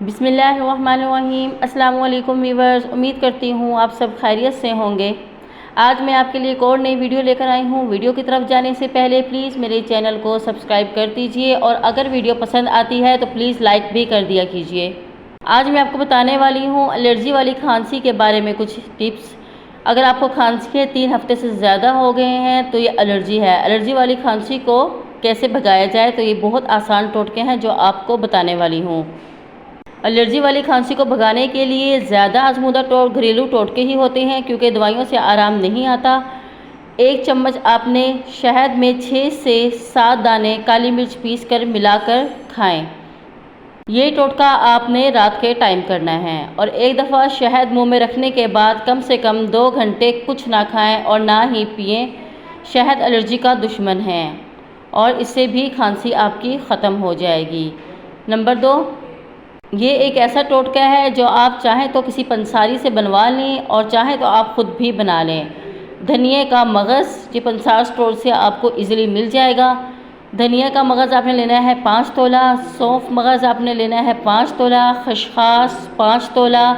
बिस्मिल्लाहिर्रहमानिर्रहीम। अस्सलाम वालेकुम व्यूअर्स, उम्मीद करती हूँ आप सब खैरियत से होंगे। आज मैं आपके लिए एक और नई वीडियो लेकर आई हूँ। वीडियो की तरफ जाने से पहले प्लीज़ मेरे चैनल को सब्सक्राइब कर दीजिए और अगर वीडियो पसंद आती है तो प्लीज़ लाइक भी कर दिया कीजिए। आज मैं आपको बताने वाली हूँ एलर्जी वाली खांसी के बारे में कुछ टिप्स। अगर आपको खांसी के 3 हफ्ते से ज़्यादा हो गए हैं तो ये एलर्जी है। एलर्जी वाली खांसी को कैसे भगाया जाए, तो ये बहुत आसान टोटके हैं जो आपको बताने वाली हूँ। एलर्जी वाली खांसी को भगाने के लिए ज़्यादा आजमूदा घरेलू टोटके ही होते हैं, क्योंकि दवाइयों से आराम नहीं आता। 1 चम्मच आपने शहद में 6 से 7 दाने काली मिर्च पीस कर मिलाकर खाएं। ये टोटका आपने रात के टाइम करना है और एक दफ़ा शहद मुंह में रखने के बाद कम से कम 2 घंटे कुछ ना खाएं और ना ही पिएं। शहद एलर्जी का दुश्मन है और इससे भी खांसी आपकी ख़त्म हो जाएगी। नंबर 2, ये एक ऐसा टोटका है जो आप चाहें तो किसी पंसारी से बनवा लें और चाहें तो आप ख़ुद भी बना लें। धनिया का मगज़ ये पंसार स्टोर से आपको इजीली मिल जाएगा। धनिया का मगज़ आपने लेना है 5 तोला, सौंफ मगज़ आपने लेना है 5 तोला, खसखस 5 तोला,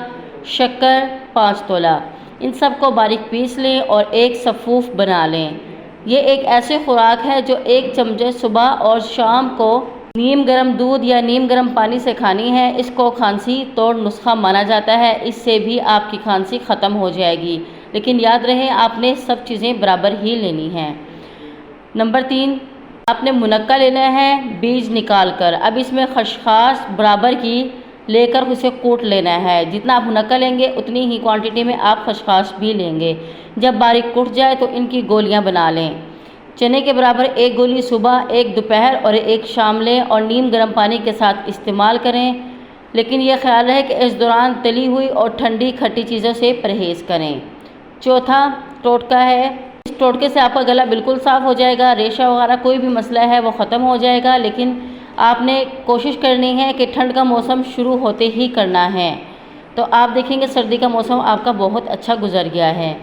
शक्कर 5 तोला। इन सब को बारीक पीस लें और एक सफ़ूफ बना लें। ये एक ऐसी खुराक है जो 1 चमचे सुबह और शाम को नीम गर्म दूध या नीम गर्म पानी से खानी है। इसको खांसी तोड़ नुस्खा माना जाता है। इससे भी आपकी खांसी ख़त्म हो जाएगी, लेकिन याद रहे आपने सब चीज़ें बराबर ही लेनी हैं। नंबर 3, आपने मुनक्का लेना है बीज निकाल कर। अब इसमें खसखस बराबर की लेकर उसे कूट लेना है। जितना आप मुनक्का लेंगे उतनी ही क्वांटिटी में आप खसखस भी लेंगे। जब बारीक कूट जाए तो इनकी गोलियां बना लें। चने के बराबर 1 गोली सुबह, 1 दोपहर और 1 शाम लें और नीम गर्म पानी के साथ इस्तेमाल करें। लेकिन यह ख्याल रहे कि इस दौरान तली हुई और ठंडी खट्टी चीज़ों से परहेज़ करें। चौथा टोटका है, इस टोटके से आपका गला बिल्कुल साफ़ हो जाएगा। रेशा वगैरह कोई भी मसला है वो ख़त्म हो जाएगा। लेकिन आपने कोशिश करनी है कि ठंड का मौसम शुरू होते ही करना है। तो आप देखेंगे सर्दी का मौसम आपका बहुत अच्छा गुजर गया है।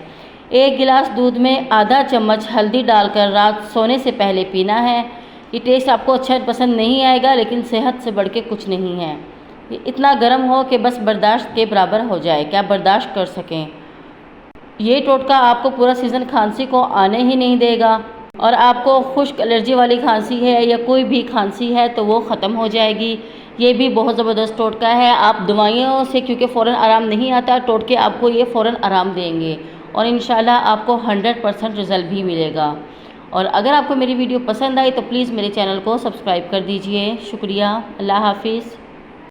1 गिलास दूध में आधा चम्मच हल्दी डालकर रात सोने से पहले पीना है। ये टेस्ट आपको अच्छा पसंद नहीं आएगा, लेकिन सेहत से बढ़ के कुछ नहीं है। ये इतना गर्म हो कि बस बर्दाश्त के बराबर हो जाए, कि आप बर्दाश्त कर सकें। ये टोटका आपको पूरा सीज़न खांसी को आने ही नहीं देगा और आपको खुश्क एलर्जी वाली खांसी है या कोई भी खांसी है तो वो ख़त्म हो जाएगी। ये भी बहुत ज़बरदस्त टोटका है। आप दवाइयों से क्योंकि फ़ौरन आराम नहीं आता, टोटके आपको ये फ़ौरन आराम देंगे और इंशाल्लाह आपको 100% रिज़ल्ट भी मिलेगा। और अगर आपको मेरी वीडियो पसंद आई तो प्लीज़ मेरे चैनल को सब्सक्राइब कर दीजिए। शुक्रिया। अल्लाह हाफिज़।